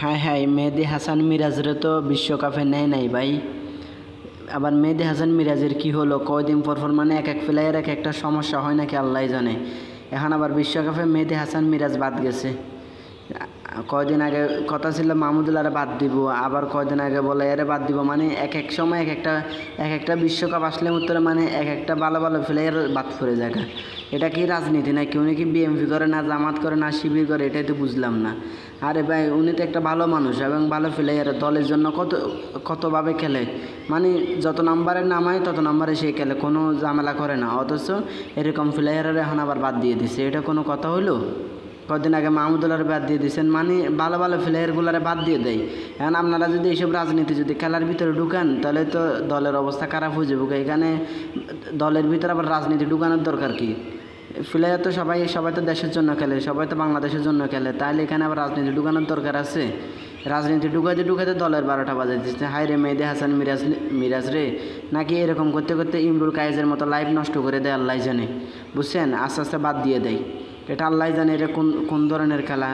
হ্যাঁ হ্যাঁ, মেহেদী হাসান মিরাজরে তো বিশ্বকাপে নেয় নাই ভাই। আবার মেহেদী হাসান মিরাজের কি হলো, কয়দিন পর পর মানে এক এক প্লেয়ার এক একটা সমস্যা হয় নাকি আল্লাহ জানে। এখন আবার বিশ্বকাপে মেহেদী হাসান মিরাজ বাদ গেছে। কয়দিন আগে কথা ছিল মাহমুদুল্লাহরে বাদ দিব, আবার কয়দিন আগে বলে এরে বাদ দিব। মানে এক এক সময় এক একটা বিশ্বকাপ আসলে উত্তরে মানে এক একটা ভালো ভালো প্লেয়ার বাদ পড়ে যায়। এটা কি রাজনীতি না? কেউ নাকি বিএমপি করে না, জামাত করে না, শিবির করে, এটাই তো বুঝলাম না। আরে ভাই, উনি তো একটা ভালো মানুষ এবং ভালো প্লেয়ার, দলের জন্য কতভাবে খেলে। মানে যত নাম্বারে নামায় তত নাম্বারে সে খেলে, কোনো ঝামেলা করে না। অথচ এরকম প্লেয়ারের এখন আবার বাদ দিয়ে দিছে, এটা কোনো কথা হইলো? কদিন আগে মাহমুদুল্লাহর বাদ দিয়ে দিয়েছেন, মানে ভালো ভালো প্লেয়ারগুলারে বাদ দিয়ে দেয়। এখন আপনারা যদি এইসব রাজনীতি যদি খেলার ভিতরে ঢুকান, তাহলে তো দলের অবস্থা খারাপ হয়ে যাবে। এখানে দলের ভিতরে আবার রাজনীতি ঢুকানোর দরকার কি? প্লেয়ার তো সবাই তো দেশের জন্য খেলে, সবাই তো বাংলাদেশের জন্য খেলে, তাহলে এখানে আবার রাজনীতি ঢুকানোর দরকার আছে? রাজনীতি ঢুকাতে দলের 12টা বাজে দিচ্ছে। হাই রে মেহেদী হাসান মিরাজ রে, নাকি এরকম করতে করতে ইমরুল কায়েজের মতো লাইফ নষ্ট করে দেয় আল্লাহ জানে। বুঝছেন, আস্তে আস্তে বাদ দিয়ে দেয়। এটা আল্লাহ জানে এটা কোন ধরনের খেলা।